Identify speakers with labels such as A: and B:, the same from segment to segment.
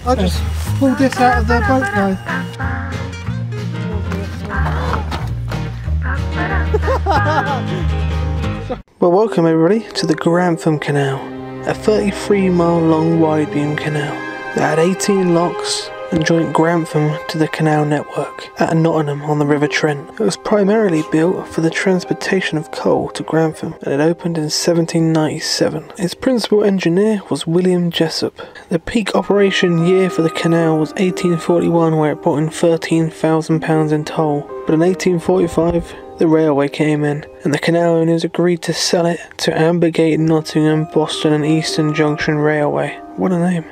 A: I just pulled this out of the boat, guys. Well, welcome everybody to the Grantham Canal, a 33-mile long wide beam canal that had 18 locks and joined Grantham to the canal network at Nottingham on the River Trent. It was primarily built for the transportation of coal to Grantham and it opened in 1797. Its principal engineer was William Jessup. The peak operation year for the canal was 1841, where it brought in £13,000 in toll, but in 1845 the railway came in, and the canal owners agreed to sell it to Ambergate, Nottingham, Boston and Eastern Junction Railway. What a name.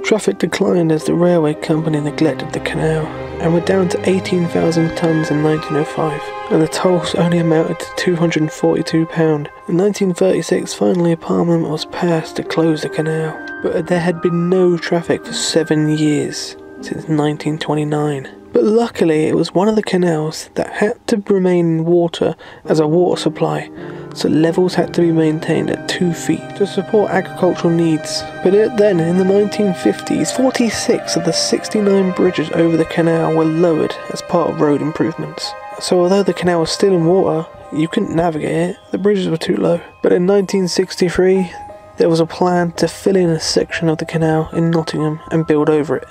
A: Traffic declined as the railway company neglected the canal, and we're down to 18,000 tonnes in 1905, and the tolls only amounted to £242. In 1936, finally a parliament was passed to close the canal, but there had been no traffic for 7 years, since 1929. But luckily it was one of the canals that had to remain in water as a water supply, so levels had to be maintained at 2 feet to support agricultural needs. But then, in the 1950s, 46 of the 69 bridges over the canal were lowered as part of road improvements. So although the canal was still in water, you couldn't navigate it, the bridges were too low. But in 1963, there was a plan to fill in a section of the canal in Nottingham and build over it.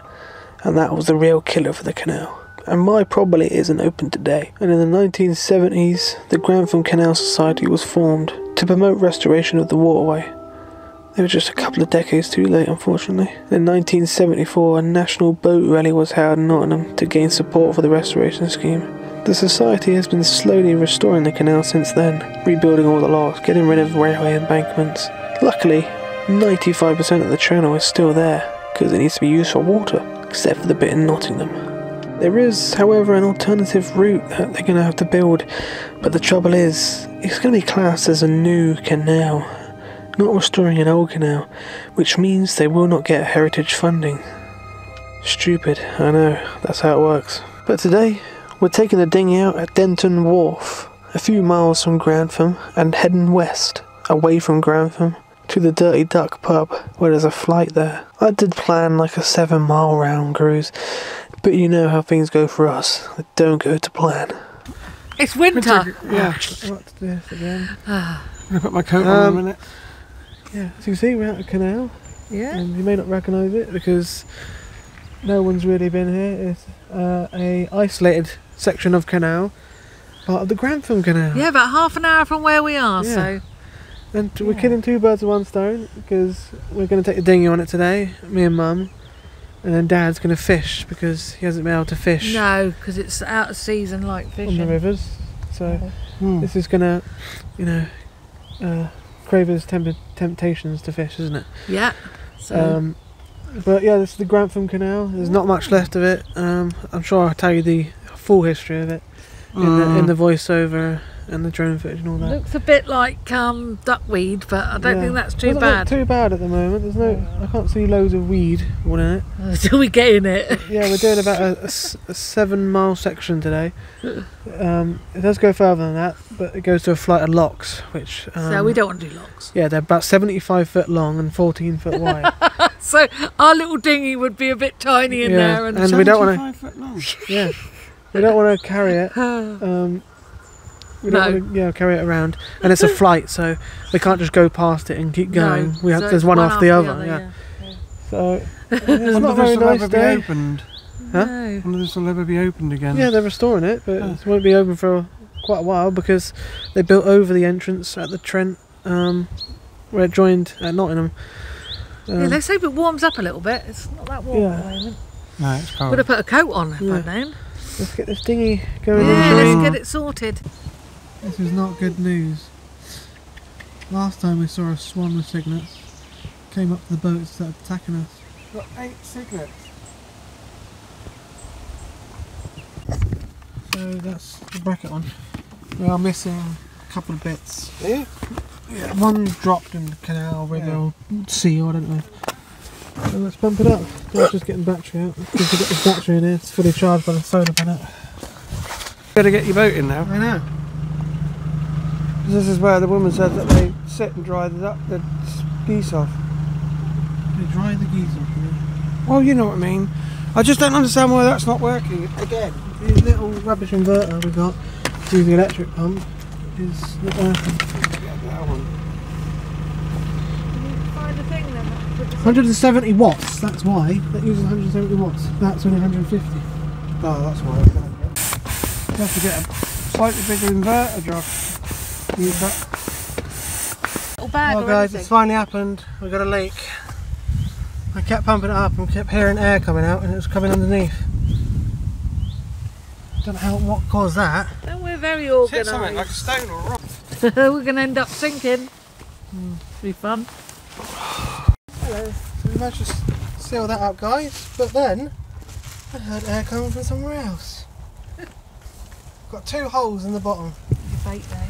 A: And that was the real killer for the canal. And why probably it isn't open today. And in the 1970s, the Grantham Canal Society was formed to promote restoration of the waterway. They were just a couple of decades too late, unfortunately. In 1974, a national boat rally was held in Nottingham to gain support for the restoration scheme. The society has been slowly restoring the canal since then, rebuilding all the locks, getting rid of railway embankments. Luckily, 95% of the channel is still there, because it needs to be used for water, except for the bit in Nottingham. There is, however, an alternative route that they're going to have to build, but the trouble is, it's going to be classed as a new canal, not restoring an old canal, which means they will not get heritage funding. Stupid, I know, that's how it works. But today, we're taking the dinghy out at Denton Wharf, a few miles from Grantham, and heading west, away from Grantham, to the Dirty Duck pub, where there's a flight there. I did plan like a 7-mile round cruise, but you know how things go for us. They don't go to plan.
B: It's winter!
A: Yeah, I got to do this again.
B: Ah.
A: I'm going to put my coat on in a minute. Yeah, as you can see, we're at a canal.
B: Yeah.
A: And you may not recognise it because no one's really been here. It's a isolated section of canal, part of the Grantham Canal.
B: Yeah, about half an hour from where we are,
A: Yeah.
B: so...
A: And we're killing 2 birds with 1 stone, because we're going to take the dinghy on it today, me and Mum, and then Dad's going to fish, because he hasn't been able to fish
B: No, because it's out of season like fishing.
A: on the rivers. So this is going to, you know, crave his temptations to fish, isn't it?
B: Yeah. So.
A: But yeah, this is the Grantham Canal. There's not much left of it. I'm sure I'll tell you the full history of it in the voiceover and the drone footage and all that.
B: Looks a bit like duckweed, but I don't think that's too
A: Doesn't
B: bad.
A: look too bad at the moment. There's no, I can't see loads of weed in it.
B: Until we get in it.
A: Yeah, we're doing about a 7-mile section today. It does go further than that, but it goes to a flight of locks, which...
B: so we don't want to do locks.
A: Yeah, they're about 75 foot long and 14 foot wide.
B: So our little dinghy would be a bit tiny in there.
A: And we don't want to...
C: 75 foot long.
A: Yeah, we don't want to carry it. We don't want to carry it around, and it's a flight, so we can't just go past it and keep going.
B: No,
A: There's one after the other. Yeah. So it's not a very nice day.
C: Opened.
A: Huh?
B: No.
C: One of this will ever be opened again.
A: Yeah, they're restoring it, but it won't be open for quite a while because they built over the entrance at the Trent, where it joined at Nottingham.
B: Yeah, let's hope it warms up a little bit. It's not that warm at the moment.
C: No, it's cold.
B: Would have put a coat on if
A: Yeah.
B: I'd known.
A: Let's get this dinghy going.
B: Yeah, let's get it sorted.
A: This is not good news. Last time we saw a swan with cygnets, came up to the boat and started attacking us.
C: Got 8 cygnets.
A: So that's the bracket one. We are missing a couple of bits.
C: Yeah?
A: Yeah, one dropped in the canal, river, or sea, or I don't know. So let's bump it up. We're just getting battery out. Let's get this battery in here. It's fully charged by the solar panel.
C: Better get your boat in now.
A: I know.
C: This is where the woman said that they sit and dry the geese off.
A: They dry the geese off.
C: Well, you know what I mean. I just don't understand why that's not working again. The little rubbish inverter we got to the electric pump is not working. That one.
B: Find the thing then.
C: 170 watts, that's why. That uses 170 watts. That's only 150. Oh, that's why. You have to get a slightly bigger inverter job. Use that.
B: Little bag
C: Well
B: or
C: guys,
B: anything.
C: it's finally happened. We got a leak. I kept pumping it up and kept hearing air coming out, and it was coming underneath. Don't know what caused that.
B: And we're very
C: Hit something like a
B: organised.
C: stone or a rock.
B: We're going to end up sinking. Be fun.
C: Hello. So we managed to seal that up, guys. But then I heard air coming from somewhere else. Got 2 holes in the bottom.
B: Your bait day.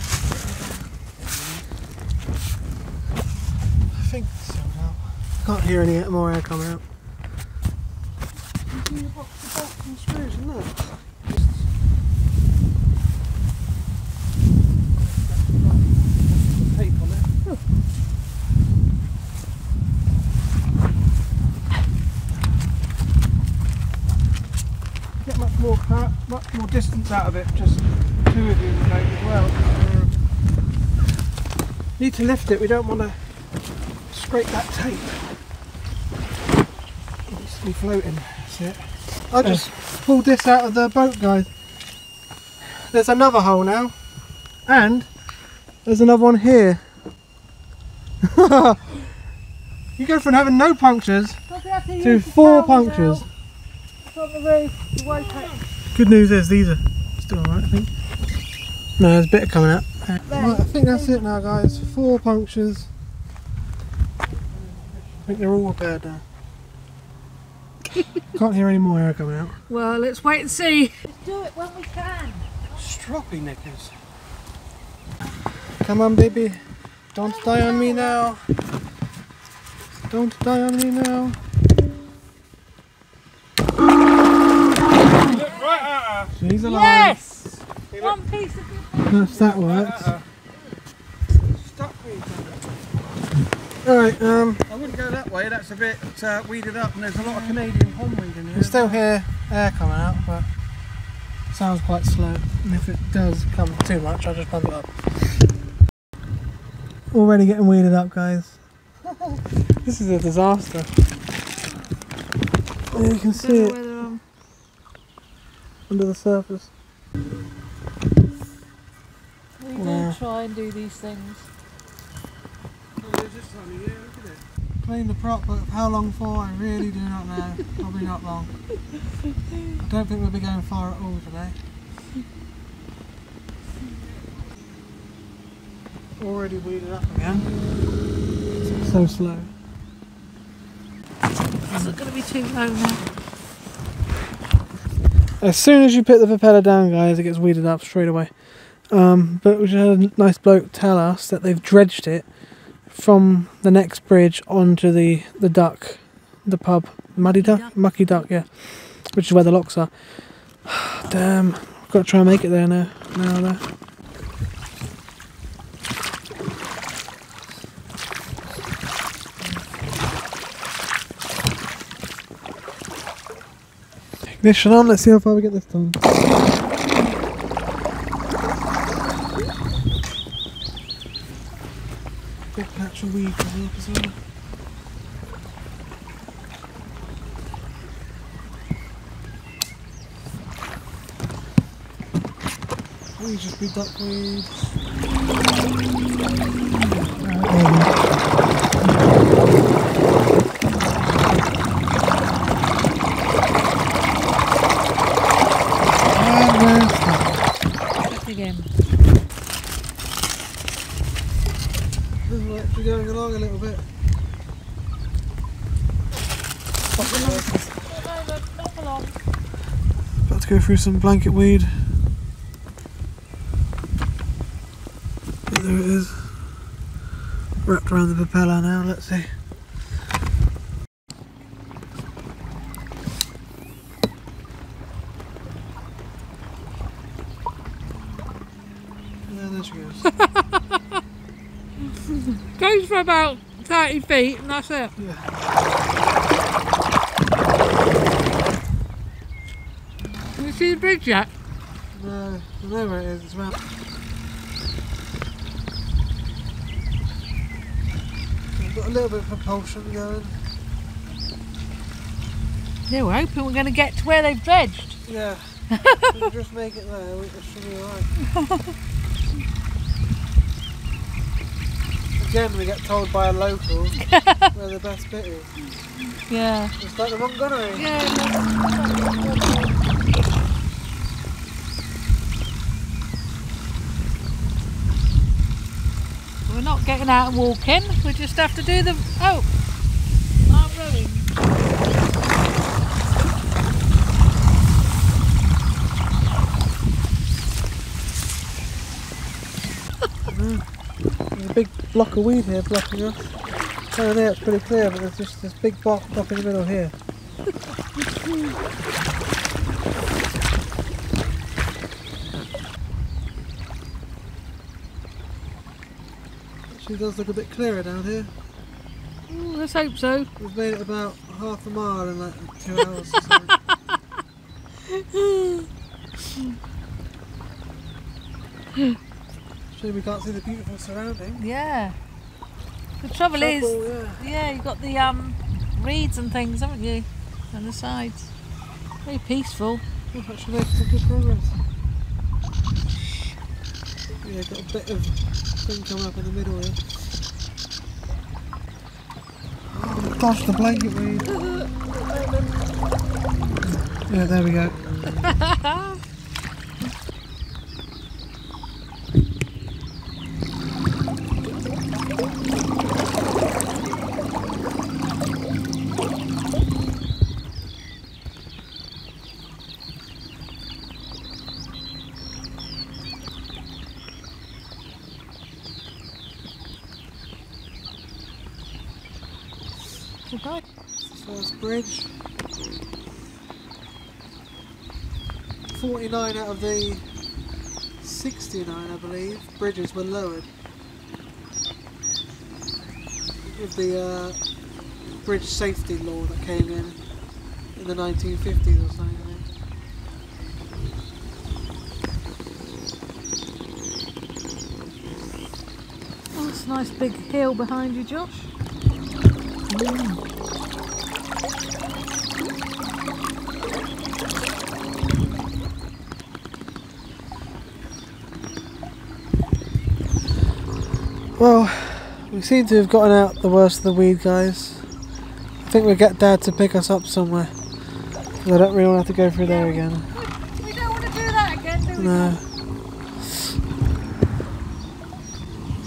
C: I think so now. Can't hear any more air coming out. The bolt and screws and that. Tape on it. Get much more distance out of it. Just 2 of you in the boat as well. Need to lift it. We don't want to scrape that tape. It needs to be floating. That's it. I just pulled this out of the boat, guys. There's another hole now, and there's another one here. You go from having no punctures to 4 punctures. Good news is these are still alright, I think. No, there's a bit coming out. Right, I think that's it now, guys. 4 punctures. I think they're all repaired now. Can't hear any more air coming out.
B: Well, let's wait and see. Let's do it when we can.
C: Stroppy knickers. Come on, baby. Don't die on me now. Don't die on me now. She's alive.
B: Yes! One piece of
C: Yes, that works. Alright,
D: I wouldn't go that way, that's a bit weeded up and there's a lot of Canadian pondweed in here.
C: we still hear air coming out, but it sounds quite slow. And if it does come too much, I'll just pump it up. Already getting weeded up, guys. This is a disaster. You can see it under the surface.
B: We do try and do these things.
C: Clean the prop, but how long for? I really do not know. Probably not long. I don't think we'll be going far at all today. Already weeded up again. It's so slow.
B: Is it going to be too low now?
C: As soon as you put the propeller down, guys, it gets weeded up straight away. But we just had a nice bloke tell us that they've dredged it from the next bridge onto the duck, the pub, Mucky Duck, yeah, which is where the locks are. Damn, I've got to try and make it there now. There. Ignition on, let's see how far we get this time. Big patch of weed coming up as well. We just be duckweed.
B: Again.
C: This is actually going along a little bit. About to go through some blanket weed. There it is. Wrapped around the propeller now, let's see. There she goes.
B: Goes for about 30 feet and that's it.
C: Yeah.
B: see the bridge yet?
C: No, I know where it is. It's around. I've got a little bit of propulsion going.
B: Yeah, we're hoping we're going to get to where they've dredged.
C: Yeah. If we just make it there, it should be alright. Again, we get told by a local where the best bit is.
B: Yeah.
C: It's like the wrong gunnery.
B: Yeah. We're not getting out and walking. We just have to do the. Oh, I'm rowing.
C: There's a big block of weed here blocking us. Down there it's pretty clear, but there's just this big block in the middle here. Actually does look a bit clearer down here.
B: Ooh, let's hope so.
C: We've made it about half a mile in like 2 hours or something. Shame we can't see the beautiful surrounding.
B: Yeah. The trouble is, yeah, you've got the reeds and things, haven't you? On the sides. Very peaceful.
C: We've actually made some good progress. Yeah, got a bit of thing coming up in the middle here. Oh gosh, the blanket weed. Yeah, there we go. First bridge. 49 out of the 69, I believe, bridges were lowered with the bridge safety law that came in the 1950s or something. I think.
B: Oh, that's a nice big hill behind you, Josh.
C: Well, we seem to have gotten out the worst of the weed, guys. I think we'll get Dad to pick us up somewhere. Because I don't really want to have to go through there again.
B: We don't want to do that again, do we?
C: No.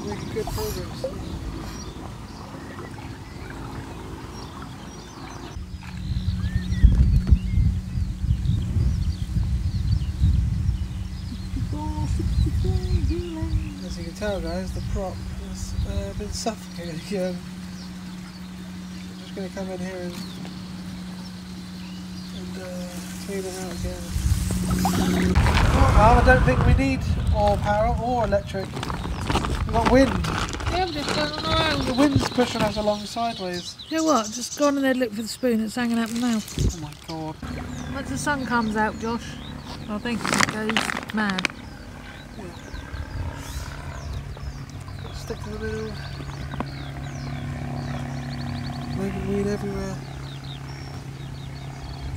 C: Making good progress. As you can tell, guys, the prop has been suffocated again. I'm just going to come in here and clean it out again. Well, I don't think we need oil power or electric. We've got wind.
B: Yeah, I'm just going on our own.
C: The wind's pushing us along sideways.
B: You know what? Just go on and then look for the spoon. It's hanging out my mouth.
C: Oh my god.
B: Once the sun comes out, Josh, I think it goes mad.
C: Stick to the middle. Making weed everywhere.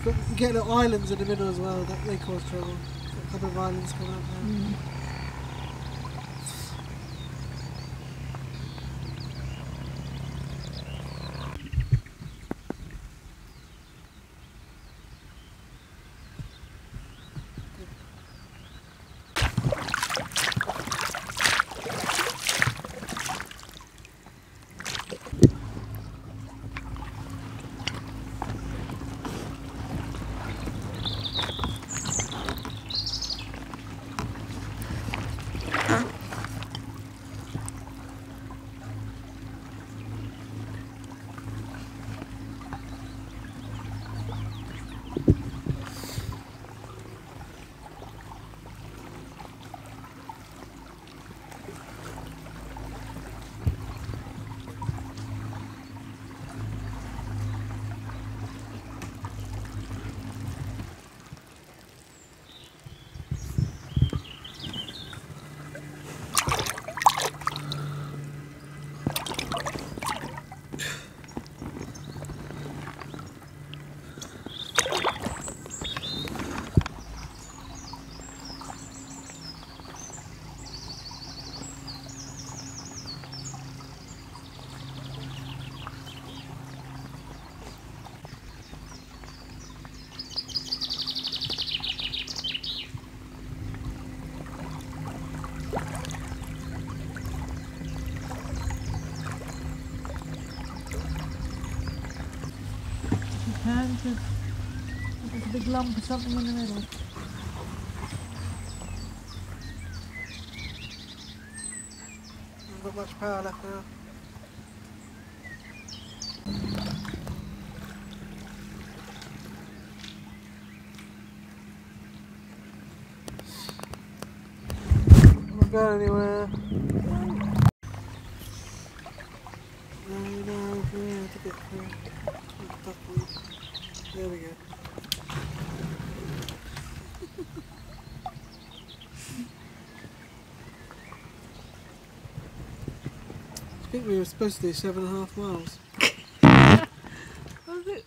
C: You get little islands in the middle as well, that they cause trouble. Got a couple of islands coming up now.
B: There's a big lump of something in the middle.
C: Not much power left now. Not going anywhere. No, yeah, to get through. There we go. I think we were supposed to do 7.5 miles.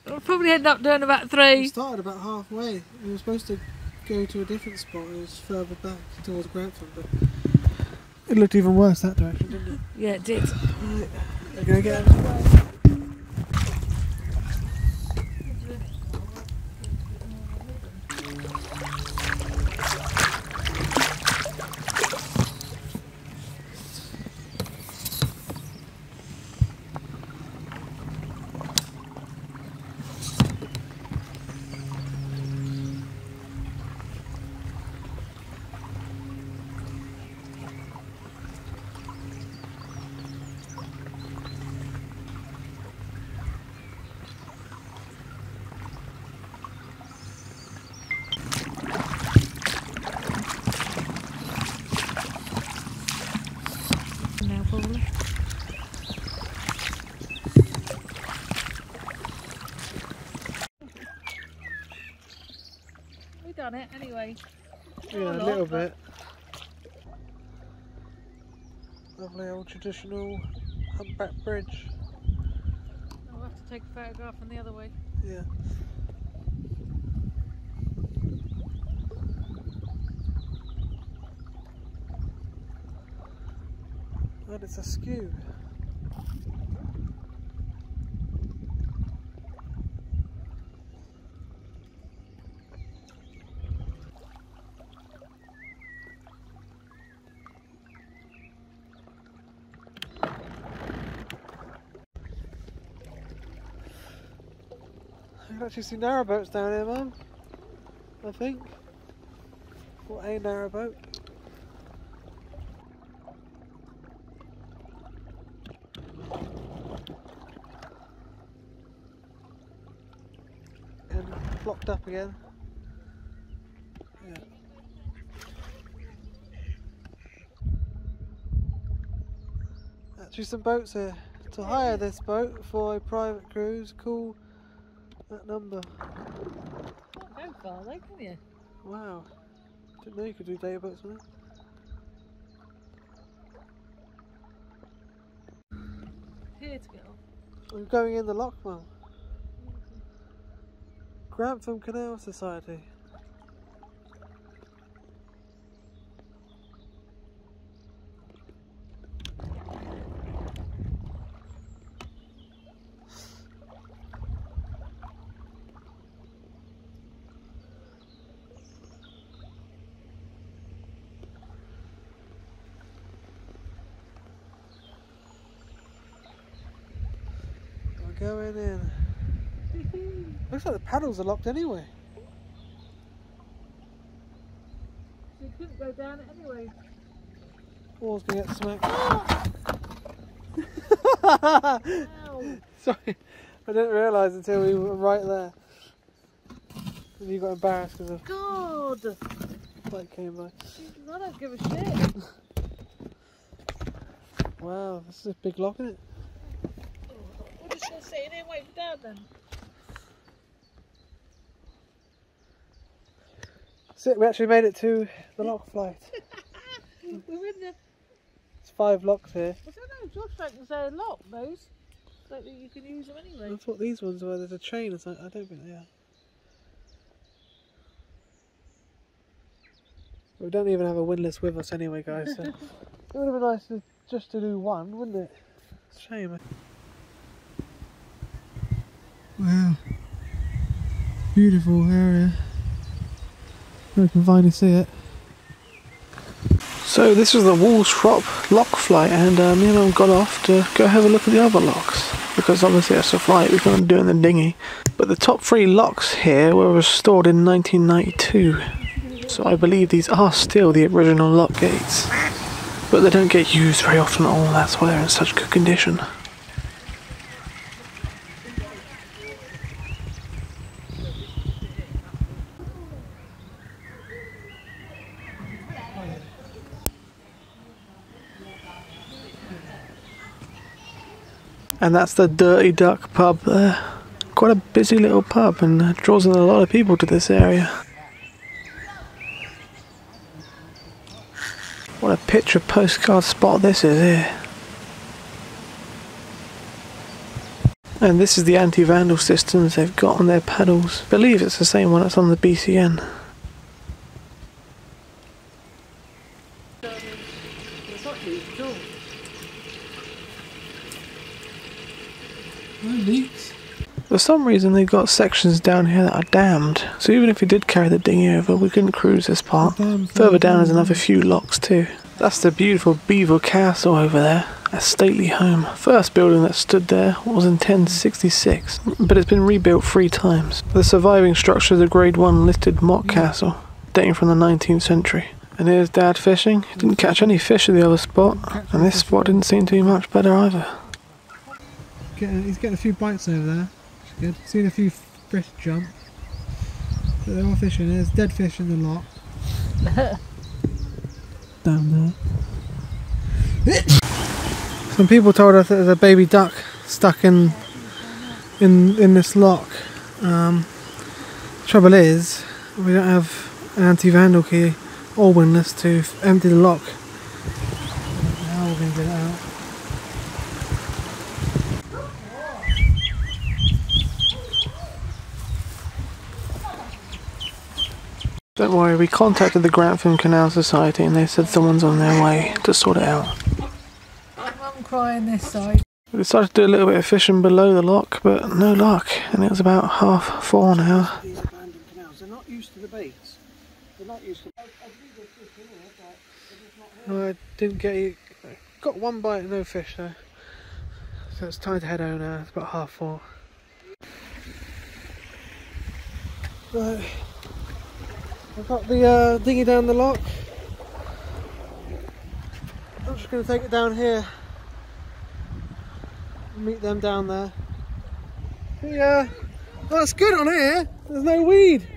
B: We'll probably end up doing about 3.
C: We started about halfway. We were supposed to go to a different spot. It was further back towards Grantham, but it looked even worse that direction, didn't it?
B: Yeah, it did.
C: Right, we're going to get out of the way.
B: Now probably. We done it anyway.
C: Yeah, a little bit. Lovely old traditional humpback bridge.
B: I'll have to take a photograph from the other way.
C: Yeah. And it's askew. I can actually see narrowboats down here, Mum. I think. Or a narrowboat. And blocked up again. Yeah. Actually, some boats here. To hire this boat for a private cruise, call that number.
B: Can't go far though, can you?
C: Wow. Didn't know you could do day boats on it.
B: Here to get off.
C: We're going in the lock, Mum. Grantham Canal Society. We're going in. Looks like the paddles are locked anyway.
B: So you couldn't go down it anyway.
C: Wall's gonna get smacked.
B: Ow.
C: Sorry, I didn't realise until we were right there. And you got embarrassed because of
B: God!
C: light came by.
B: I don't give a shit.
C: Wow, this is a big lock, isn't it?
B: We're just going to sit in here and wait for Dad then.
C: So we actually made it to the lock flight.
B: We're in the...
C: It's 5 locks here.
B: I don't know, Josh reckons they're locked, those. Don't think you can use them anyway.
C: I thought these ones were, there's a chain or something. I don't think they are. We don't even have a windlass with us anyway, guys, so it would have been nice just to do one, wouldn't it? It's a shame. Wow. Beautiful area. You can finally see it. So this was the Walshrop lock flight, and me and Mum got off to go have a look at the other locks.
A: because obviously that's the flight we're going to do in the dinghy. But the top 3 locks here were restored in 1992, so I believe these are still the original lock gates. But they don't get used very often at all, that's why they're in such good condition. And that's the Dirty Duck pub there. Quite a busy little pub and draws in a lot of people to this area. What a picture postcard spot this is here. And this is the anti-vandal systems they've got on their pedals. I believe it's the same one that's on the BCN. For some reason they've got sections down here that are dammed, so even if we did carry the dinghy over we couldn't cruise this part. Further down there's another few locks too. That's the beautiful Beaver Castle over there, a stately home. First building that stood there was in 1066, but it's been rebuilt 3 times. The surviving structure is a Grade 1 listed mock castle, dating from the 19th century. And here's Dad fishing. He didn't catch any fish at the other spot, and this spot didn't seem to be much better either.
C: He's getting a few bites over there. Good. Seen a few fish jump. But they're all fishing. There's dead fish in the lock. Down there. Some people told us that there's a baby duck stuck in this lock. Trouble is, we don't have an anti-vandal key or windlass to empty the lock. How are we going to get it out?
A: Don't worry, we contacted the Grantham Canal Society and they said someone's on their way to sort it out.
B: I'm crying this side.
A: We decided to do a little bit of fishing below the lock, but no luck, and it was about 4:30 now.
D: These abandoned canals, they're not used to the baits. They're not used to...
C: I didn't get you. Got one bite, no fish though. So it's time to head home now. It's about 4:30. Right. I've got the dinghy down the lock. I'm just going to take it down here. Meet them down there. Yeah, that's good on here. There's no weed.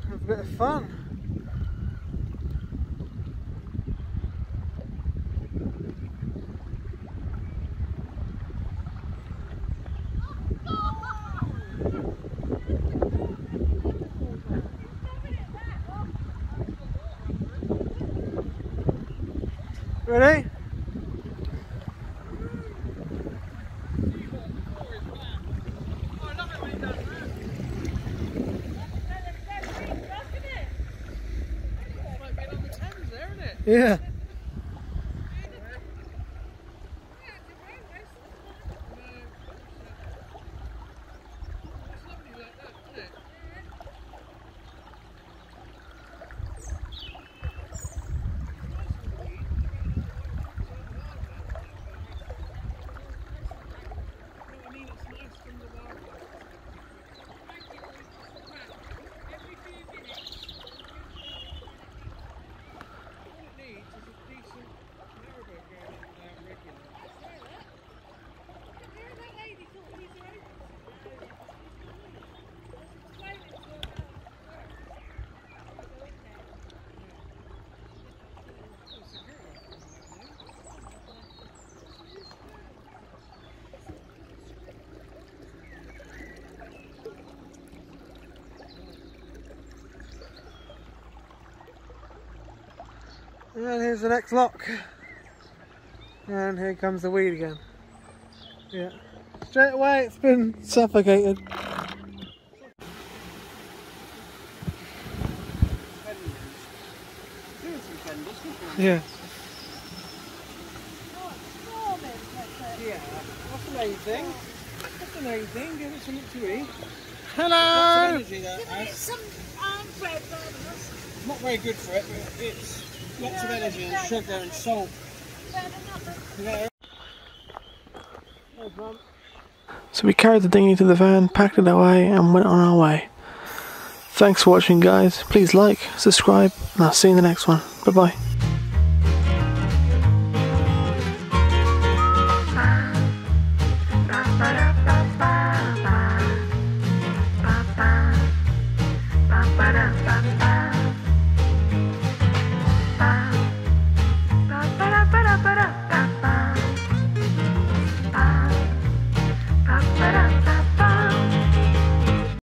C: Have a bit of fun. Ready? Yeah. And here's the next lock. And here comes the weed again. Yeah. Straight away it's been suffocated. Yeah. Yeah, that's the main thing. That's the main thing, give it something to eat. Hello!
B: Some bread,
D: Not very good for it, but it's lots of energy and sugar and salt. Yeah.
A: So we carried the dinghy to the van, packed it away and went on our way. Thanks for watching guys, please like, subscribe and I'll see you in the next one. Bye bye.